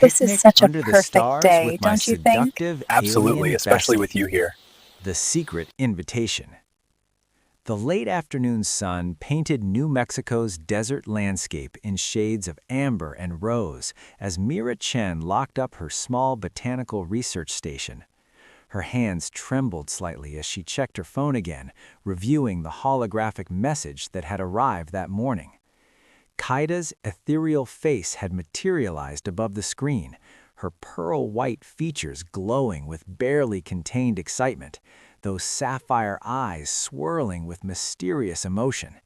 This is picnic such a under the perfect stars day, with my don't you think? seductive Absolutely, alien especially bestie. with you here. The secret invitation. The late afternoon sun painted New Mexico's desert landscape in shades of amber and rose as Mira Chen locked up her small botanical research station. Her hands trembled slightly as she checked her phone again, reviewing the holographic message that had arrived that morning. Kaida's ethereal face had materialized above the screen, her pearl-white features glowing with barely contained excitement, those sapphire eyes swirling with mysterious emotion.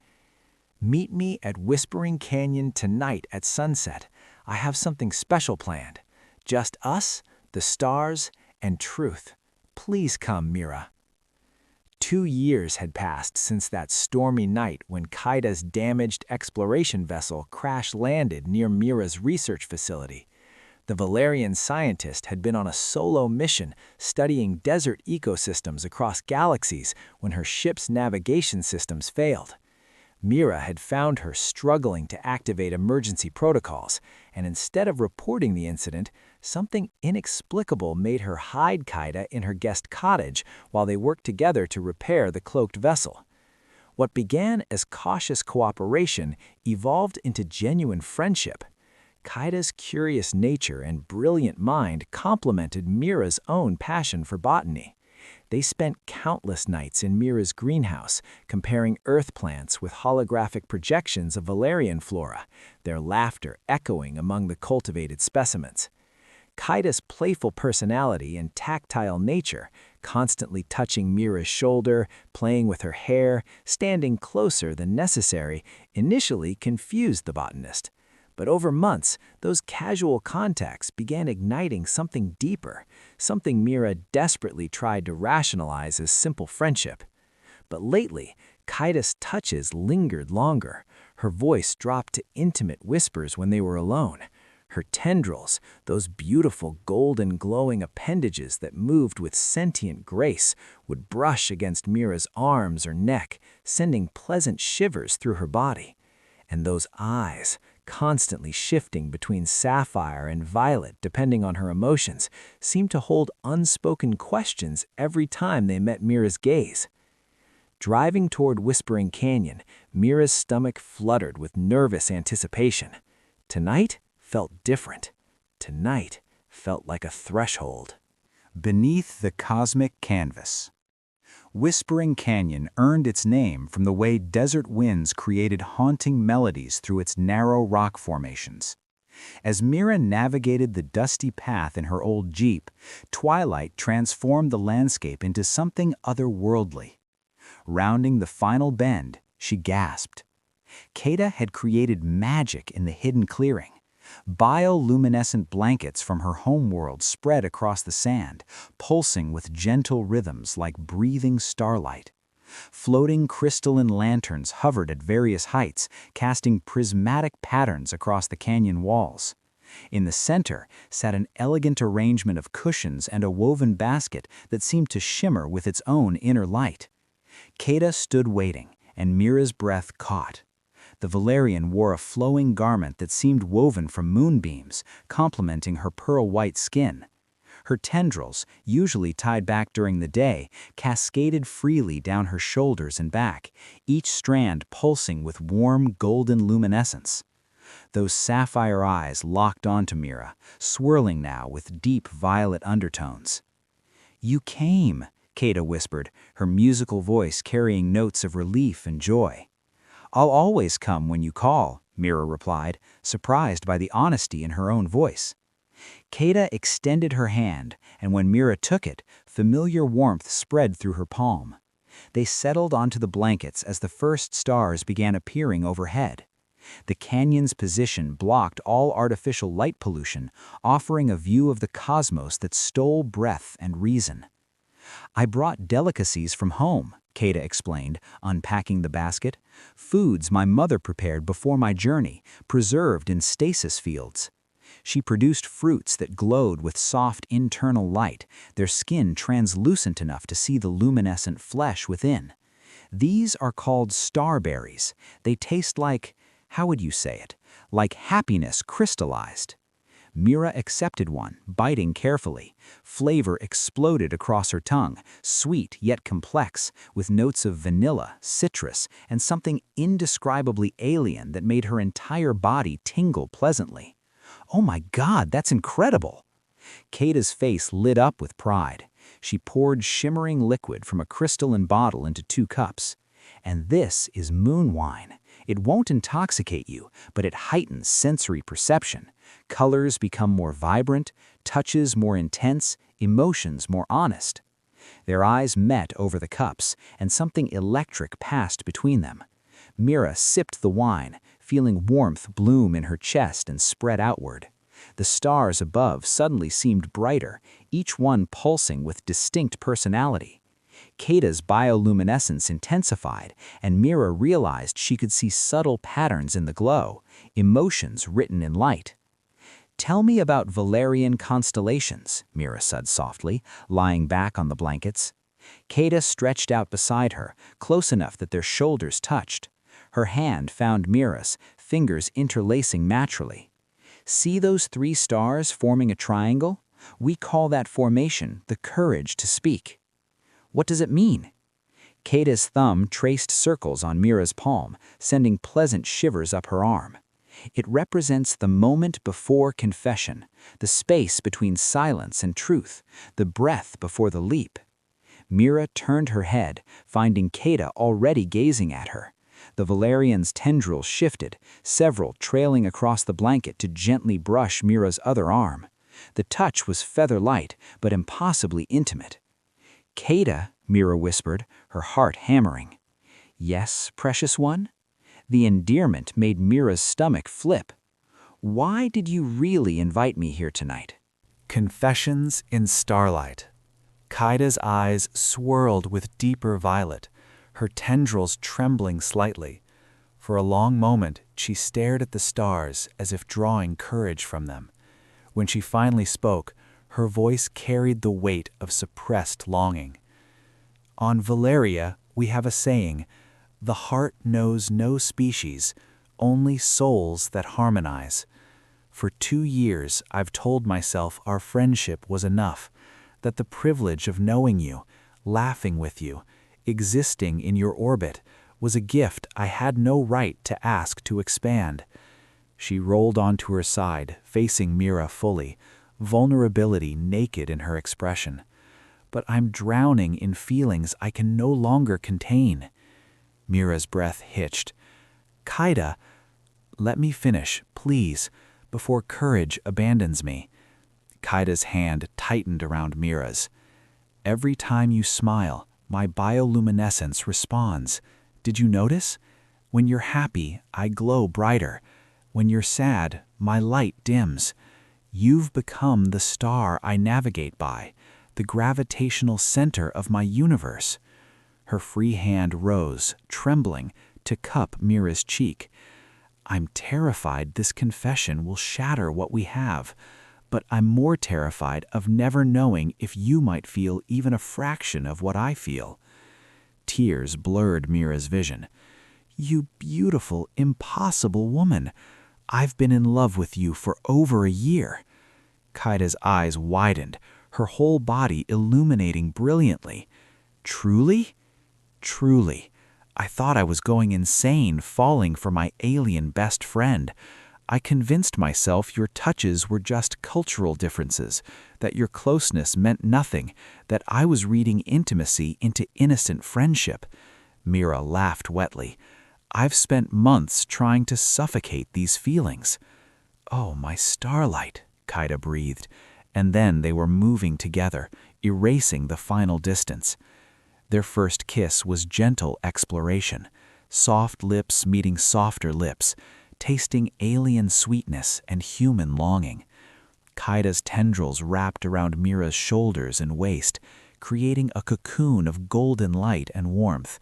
"Meet me at Whispering Canyon tonight at sunset. I have something special planned. Just us, the stars, and truth. Please come, Mira." 2 years had passed since that stormy night when Kaida's damaged exploration vessel crash-landed near Mira's research facility. The Valerian scientist had been on a solo mission studying desert ecosystems across galaxies when her ship's navigation systems failed. Mira had found her struggling to activate emergency protocols, and instead of reporting the incident, something inexplicable made her hide Kaida in her guest cottage while they worked together to repair the cloaked vessel. What began as cautious cooperation evolved into genuine friendship. Kaida's curious nature and brilliant mind complemented Mira's own passion for botany. They spent countless nights in Mira's greenhouse, comparing earth plants with holographic projections of Valerian flora, their laughter echoing among the cultivated specimens. Kaida's playful personality and tactile nature, constantly touching Mira's shoulder, playing with her hair, standing closer than necessary, initially confused the botanist. But over months, those casual contacts began igniting something deeper, something Mira desperately tried to rationalize as simple friendship. But lately, Kaida's touches lingered longer. Her voice dropped to intimate whispers when they were alone. Her tendrils, those beautiful golden glowing appendages that moved with sentient grace, would brush against Mira's arms or neck, sending pleasant shivers through her body. And those eyes, constantly shifting between sapphire and violet depending on her emotions, seemed to hold unspoken questions every time they met Mira's gaze. Driving toward Whispering Canyon, Mira's stomach fluttered with nervous anticipation. Tonight felt different. Tonight felt like a threshold. Beneath the cosmic canvas. Whispering Canyon earned its name from the way desert winds created haunting melodies through its narrow rock formations. As Mira navigated the dusty path in her old Jeep, twilight transformed the landscape into something otherworldly. Rounding the final bend, she gasped. Kaida had created magic in the hidden clearing. Bioluminescent blankets from her homeworld spread across the sand, pulsing with gentle rhythms like breathing starlight. Floating crystalline lanterns hovered at various heights, casting prismatic patterns across the canyon walls. In the center sat an elegant arrangement of cushions and a woven basket that seemed to shimmer with its own inner light. Kaida stood waiting, and Mira's breath caught. The Valerian wore a flowing garment that seemed woven from moonbeams, complementing her pearl-white skin. Her tendrils, usually tied back during the day, cascaded freely down her shoulders and back, each strand pulsing with warm golden luminescence. Those sapphire eyes locked onto Mira, swirling now with deep violet undertones. "You came," Kaida whispered, her musical voice carrying notes of relief and joy. "I'll always come when you call," Mira replied, surprised by the honesty in her own voice. Kaida extended her hand, and when Mira took it, familiar warmth spread through her palm. They settled onto the blankets as the first stars began appearing overhead. The canyon's position blocked all artificial light pollution, offering a view of the cosmos that stole breath and reason. "I brought delicacies from home," Kaida explained, unpacking the basket. "Foods my mother prepared before my journey, preserved in stasis fields." She produced fruits that glowed with soft internal light, their skin translucent enough to see the luminescent flesh within. "These are called starberries. They taste like, how would you say it? Like happiness crystallized." Mira accepted one, biting carefully. Flavor exploded across her tongue, sweet yet complex, with notes of vanilla, citrus, and something indescribably alien that made her entire body tingle pleasantly. "Oh my God, that's incredible!" Kata's face lit up with pride. She poured shimmering liquid from a crystalline bottle into 2 cups. "And this is moon wine. It won't intoxicate you, but it heightens sensory perception. Colors become more vibrant, touches more intense, emotions more honest." Their eyes met over the cups, and something electric passed between them. Mira sipped the wine, feeling warmth bloom in her chest and spread outward. The stars above suddenly seemed brighter, each one pulsing with distinct personality. Kata's bioluminescence intensified, and Mira realized she could see subtle patterns in the glow, emotions written in light. "Tell me about Valerian constellations," Mira said softly, lying back on the blankets. Kata stretched out beside her, close enough that their shoulders touched. Her hand found Mira's, fingers interlacing naturally. "See those 3 stars forming a triangle? We call that formation the courage to speak." "What does it mean?" Kata's thumb traced circles on Mira's palm, sending pleasant shivers up her arm. "It represents the moment before confession, the space between silence and truth, the breath before the leap." Mira turned her head, finding Kata already gazing at her. The Valerian's tendrils shifted, several trailing across the blanket to gently brush Mira's other arm. The touch was feather-light, but impossibly intimate. "Kata," Mira whispered, her heart hammering. "Yes, precious one?" The endearment made Mira's stomach flip. "Why did you really invite me here tonight?" Confessions in starlight. Kata's eyes swirled with deeper violet, her tendrils trembling slightly. For a long moment, she stared at the stars as if drawing courage from them. When she finally spoke, her voice carried the weight of suppressed longing. "On Valeria, we have a saying, the heart knows no species, only souls that harmonize. For 2 years, I've told myself our friendship was enough, that the privilege of knowing you, laughing with you, existing in your orbit, was a gift I had no right to ask to expand." She rolled onto her side, facing Mira fully, vulnerability naked in her expression. "But I'm drowning in feelings I can no longer contain." Mira's breath hitched. "Kata, let me finish, please, before courage abandons me." Kata's hand tightened around Mira's. "Every time you smile, my bioluminescence responds. Did you notice? When you're happy, I glow brighter. When you're sad, my light dims. You've become the star I navigate by, the gravitational center of my universe." Her free hand rose, trembling, to cup Mira's cheek. "I'm terrified this confession will shatter what we have, but I'm more terrified of never knowing if you might feel even a fraction of what I feel." Tears blurred Mira's vision. "You beautiful, impossible woman. I've been in love with you for over a year." Kata's eyes widened, her whole body illuminating brilliantly. "Truly?" "Truly. I thought I was going insane falling for my alien best friend. I convinced myself your touches were just cultural differences, that your closeness meant nothing, that I was reading intimacy into innocent friendship." Mira laughed wetly. "I've spent months trying to suffocate these feelings." "Oh, my starlight," Kata breathed, and then they were moving together, erasing the final distance. Their first kiss was gentle exploration, soft lips meeting softer lips, tasting alien sweetness and human longing. Kata's tendrils wrapped around Mira's shoulders and waist, creating a cocoon of golden light and warmth.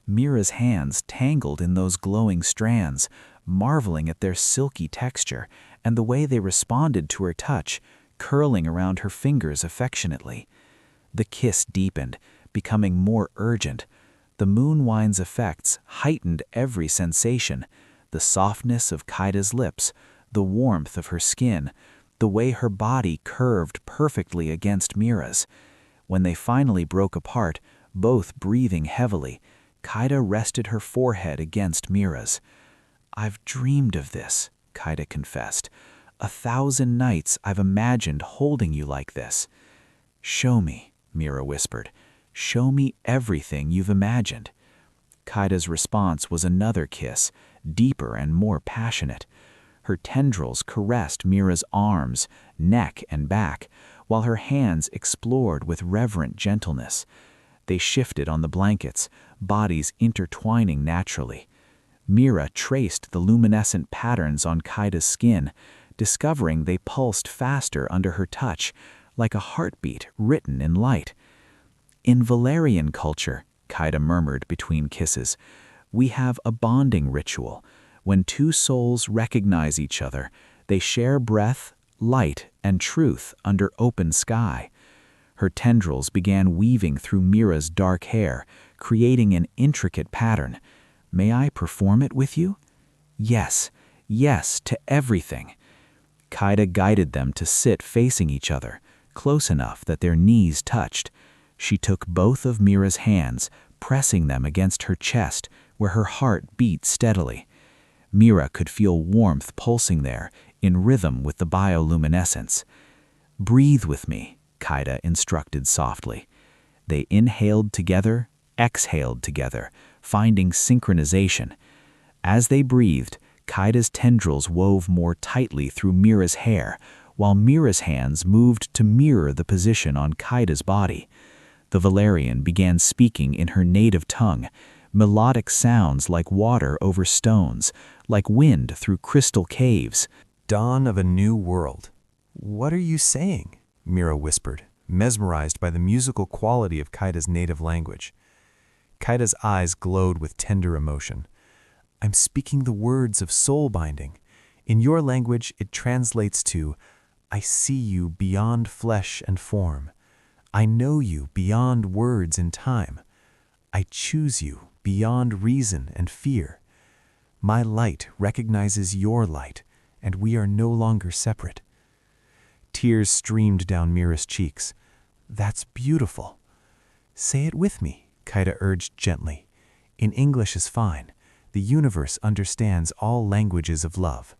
Mira's hands tangled in those glowing strands, marveling at their silky texture and the way they responded to her touch, curling around her fingers affectionately. The kiss deepened, becoming more urgent. The moon wine's effects heightened every sensation, the softness of Kata's lips, the warmth of her skin, the way her body curved perfectly against Mira's. When they finally broke apart, both breathing heavily, Kaida rested her forehead against Mira's. "I've dreamed of this," Kaida confessed. "1,000 nights I've imagined holding you like this." "Show me," Mira whispered. "Show me everything you've imagined." Kaida's response was another kiss, deeper and more passionate. Her tendrils caressed Mira's arms, neck, and back, while her hands explored with reverent gentleness. They shifted on the blankets, bodies intertwining naturally. Mira traced the luminescent patterns on Kaida's skin, discovering they pulsed faster under her touch, like a heartbeat written in light. "In Valerian culture," Kaida murmured between kisses, "we have a bonding ritual. When two souls recognize each other, they share breath, light, and truth under open sky." Her tendrils began weaving through Mira's dark hair, creating an intricate pattern. "May I perform it with you?" "Yes, yes, to everything." Kaida guided them to sit facing each other, close enough that their knees touched. She took both of Mira's hands, pressing them against her chest, where her heart beat steadily. Mira could feel warmth pulsing there, in rhythm with the bioluminescence. "Breathe with me," Kaida instructed softly. They inhaled together, exhaled together, finding synchronization. As they breathed, Kaida's tendrils wove more tightly through Mira's hair, while Mira's hands moved to mirror the position on Kaida's body. The Valerian began speaking in her native tongue, melodic sounds like water over stones, like wind through crystal caves. "Dawn of a new world. What are you saying?" Mira whispered, mesmerized by the musical quality of Kaida's native language. Kaida's eyes glowed with tender emotion. "I'm speaking the words of soul binding. In your language, it translates to, 'I see you beyond flesh and form. I know you beyond words and time. I choose you beyond reason and fear. My light recognizes your light, and we are no longer separate.'" Tears streamed down Mira's cheeks. "That's beautiful." "Say it with me," Kaida urged gently. "In English is fine. The universe understands all languages of love."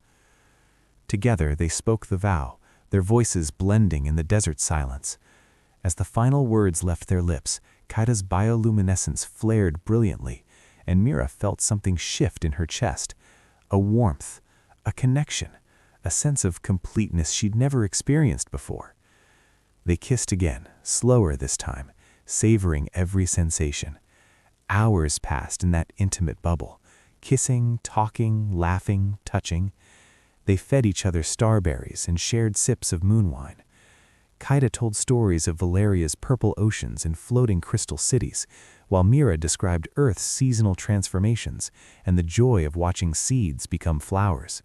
Together they spoke the vow, their voices blending in the desert silence. As the final words left their lips, Kaida's bioluminescence flared brilliantly, and Mira felt something shift in her chest. A warmth, a connection, a sense of completeness she'd never experienced before. They kissed again, slower this time, savoring every sensation. Hours passed in that intimate bubble, kissing, talking, laughing, touching. They fed each other starberries and shared sips of moon wine. Kaida told stories of Valeria's purple oceans and floating crystal cities, while Mira described Earth's seasonal transformations and the joy of watching seeds become flowers.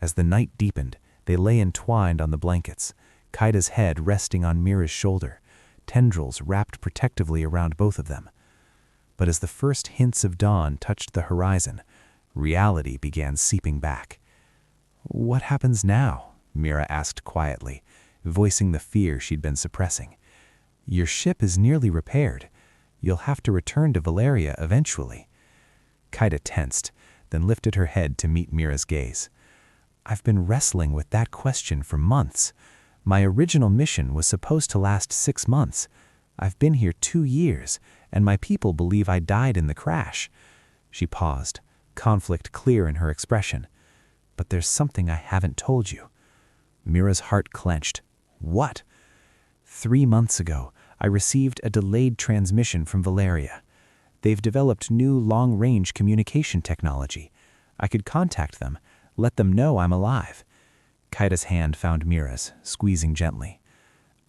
As the night deepened, they lay entwined on the blankets, Kaida's head resting on Mira's shoulder, tendrils wrapped protectively around both of them. But as the first hints of dawn touched the horizon, reality began seeping back. "What happens now?" Mira asked quietly, voicing the fear she'd been suppressing. "Your ship is nearly repaired. You'll have to return to Valeria eventually." Kaida tensed, then lifted her head to meet Mira's gaze. "I've been wrestling with that question for months. My original mission was supposed to last 6 months. I've been here 2 years, and my people believe I died in the crash." She paused, conflict clear in her expression. "But there's something I haven't told you." Mira's heart clenched. "What?" "3 months ago, I received a delayed transmission from Valeria. They've developed new long-range communication technology. I could contact them, let them know I'm alive." Kaida's hand found Mira's, squeezing gently.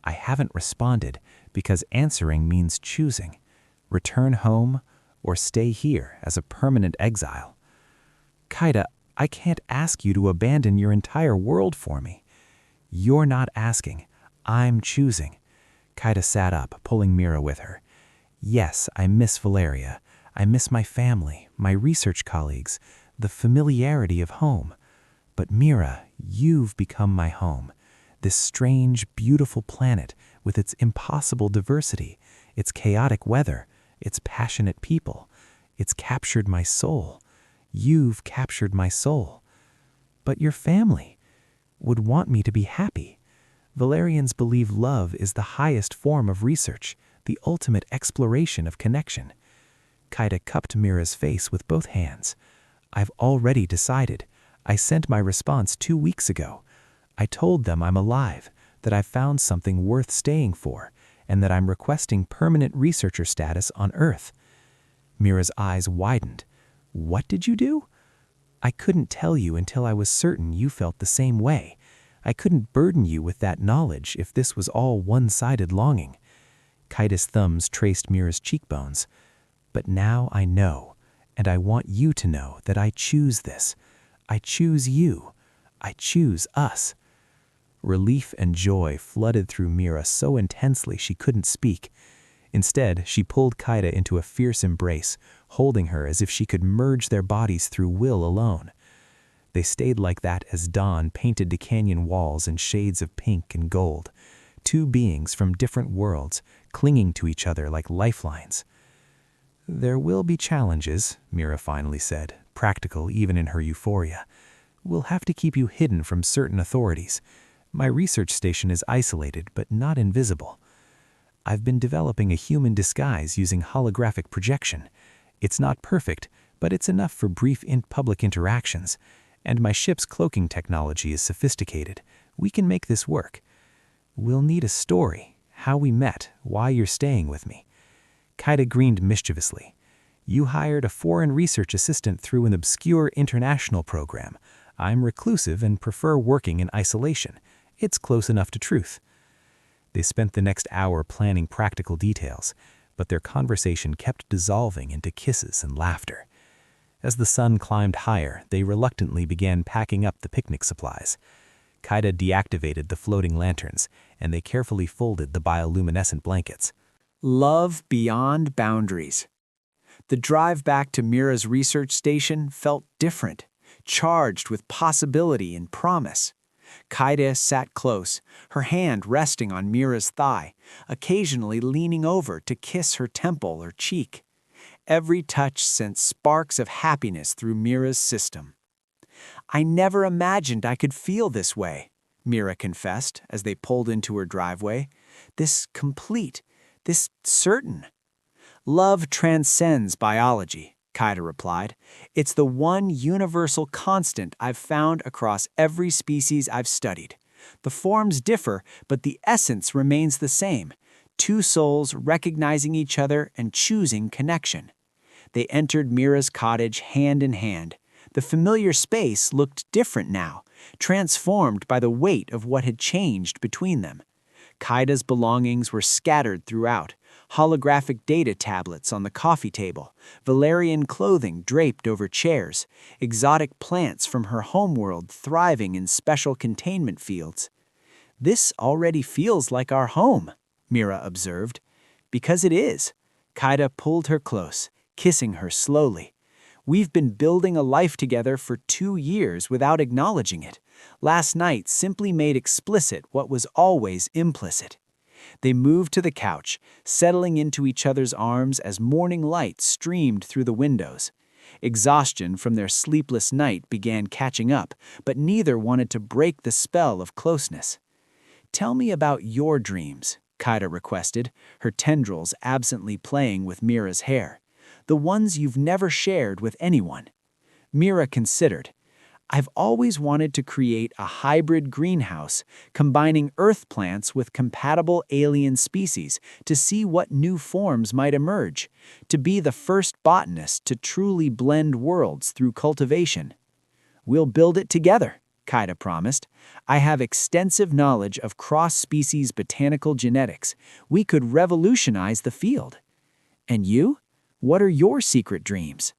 "I haven't responded because answering means choosing. Return home or stay here as a permanent exile." "Kaida, I can't ask you to abandon your entire world for me." "You're not asking. I'm choosing." Kaida sat up, pulling Mira with her. "Yes, I miss Valeria. I miss my family, my research colleagues, the familiarity of home. But Mira, you've become my home. This strange, beautiful planet with its impossible diversity, its chaotic weather, its passionate people. It's captured my soul. You've captured my soul. But your family would want me to be happy. Valerians believe love is the highest form of research, the ultimate exploration of connection. Kaida cupped Mira's face with both hands. I've already decided. I sent my response 2 weeks ago. I told them I'm alive, that I've found something worth staying for, and that I'm requesting permanent researcher status on Earth. Mira's eyes widened. What did you do? I couldn't tell you until I was certain you felt the same way. I couldn't burden you with that knowledge if this was all one-sided longing. Kaida's thumbs traced Mira's cheekbones. But now I know, and I want you to know that I choose this. I choose you. I choose us. Relief and joy flooded through Mira so intensely she couldn't speak. Instead, she pulled Kaida into a fierce embrace, holding her as if she could merge their bodies through will alone. They stayed like that as dawn painted the canyon walls in shades of pink and gold, two beings from different worlds clinging to each other like lifelines. There will be challenges, Mira finally said, practical even in her euphoria. We'll have to keep you hidden from certain authorities. My research station is isolated, but not invisible. I've been developing a human disguise using holographic projection. It's not perfect, but it's enough for brief public interactions. And my ship's cloaking technology is sophisticated. We can make this work. We'll need a story, how we met, why you're staying with me. Kaida grinned mischievously. You hired a foreign research assistant through an obscure international program. I'm reclusive and prefer working in isolation. It's close enough to truth. They spent the next hour planning practical details, but their conversation kept dissolving into kisses and laughter. As the sun climbed higher, they reluctantly began packing up the picnic supplies. Kaida deactivated the floating lanterns, and they carefully folded the bioluminescent blankets. Love beyond boundaries. The drive back to Mira's research station felt different, charged with possibility and promise. Kaida sat close, her hand resting on Mira's thigh, occasionally leaning over to kiss her temple or cheek. Every touch sent sparks of happiness through Mira's system. I never imagined I could feel this way, Mira confessed as they pulled into her driveway. This complete, this certain. Love transcends biology, Kaida replied. It's the one universal constant I've found across every species I've studied. The forms differ, but the essence remains the same. Two souls recognizing each other and choosing connection. They entered Mira's cottage hand in hand. The familiar space looked different now, transformed by the weight of what had changed between them. Kaida's belongings were scattered throughout, holographic data tablets on the coffee table, Valerian clothing draped over chairs, exotic plants from her homeworld thriving in special containment fields. This already feels like our home, Mira observed. Because it is. Kaida pulled her close, kissing her slowly. We've been building a life together for 2 years without acknowledging it. Last night simply made explicit what was always implicit. They moved to the couch, settling into each other's arms as morning light streamed through the windows. Exhaustion from their sleepless night began catching up, but neither wanted to break the spell of closeness. Tell me about your dreams, Kaida requested, her tendrils absently playing with Mira's hair. The ones you've never shared with anyone. Mira considered. I've always wanted to create a hybrid greenhouse, combining earth plants with compatible alien species to see what new forms might emerge, to be the first botanist to truly blend worlds through cultivation. We'll build it together, Kaida promised. I have extensive knowledge of cross-species botanical genetics. We could revolutionize the field. And you? What are your secret dreams?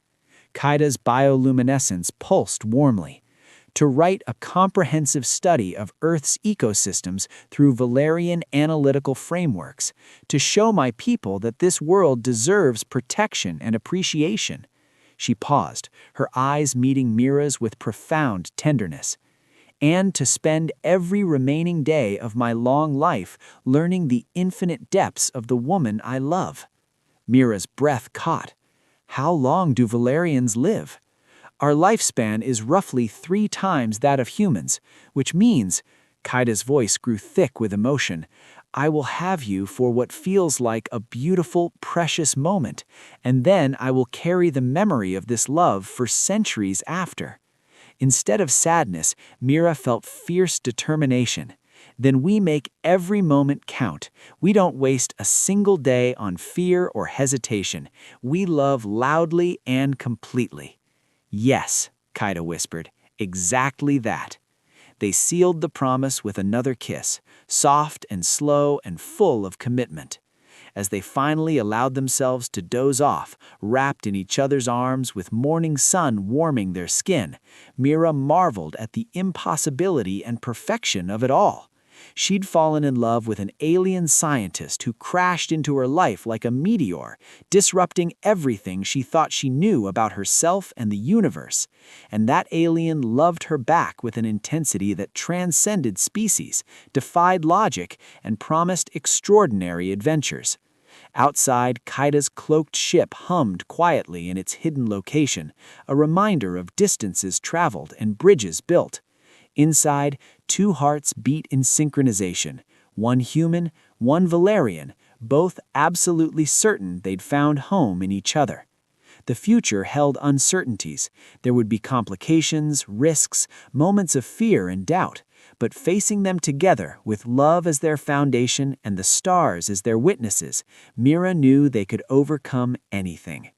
Kaida's bioluminescence pulsed warmly. To write a comprehensive study of Earth's ecosystems through Valerian analytical frameworks, to show my people that this world deserves protection and appreciation. She paused, her eyes meeting Mira's with profound tenderness. and to spend every remaining day of my long life learning the infinite depths of the woman I love. Mira's breath caught. How long do Valerians live? Our lifespan is roughly 3 times that of humans, which means, Kaida's voice grew thick with emotion, I will have you for what feels like a beautiful, precious moment, and then I will carry the memory of this love for centuries after. Instead of sadness, Mira felt fierce determination. Then we make every moment count. We don't waste a single day on fear or hesitation. We love loudly and completely. Yes, Kaida whispered, exactly that. They sealed the promise with another kiss, soft and slow and full of commitment. As they finally allowed themselves to doze off, wrapped in each other's arms with morning sun warming their skin, Mira marveled at the impossibility and perfection of it all. She'd fallen in love with an alien scientist who crashed into her life like a meteor, disrupting everything she thought she knew about herself and the universe. And that alien loved her back with an intensity that transcended species, defied logic, and promised extraordinary adventures. Outside, Kaida's cloaked ship hummed quietly in its hidden location, a reminder of distances traveled and bridges built. Inside, 2 hearts beat in synchronization, one human, one Valerian, both absolutely certain they'd found home in each other. The future held uncertainties. There would be complications, risks, moments of fear and doubt, but facing them together with love as their foundation and the stars as their witnesses, Mira knew they could overcome anything.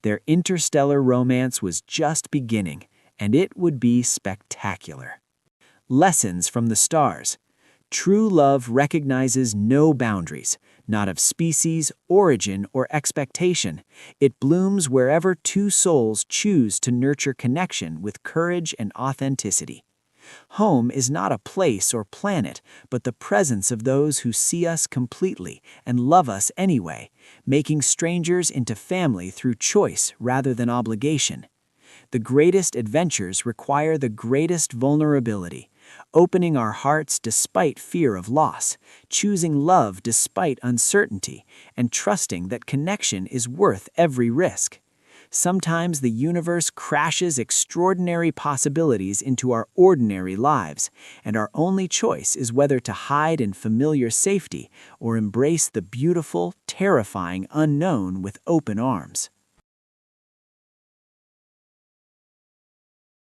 Their interstellar romance was just beginning, and it would be spectacular. Lessons from the stars. True love recognizes no boundaries, not of species, origin, or expectation. It blooms wherever 2 souls choose to nurture connection with courage and authenticity. Home is not a place or planet, but the presence of those who see us completely and love us anyway, making strangers into family through choice rather than obligation. The greatest adventures require the greatest vulnerability, opening our hearts despite fear of loss, choosing love despite uncertainty, and trusting that connection is worth every risk. Sometimes the universe crashes extraordinary possibilities into our ordinary lives, and our only choice is whether to hide in familiar safety or embrace the beautiful, terrifying unknown with open arms.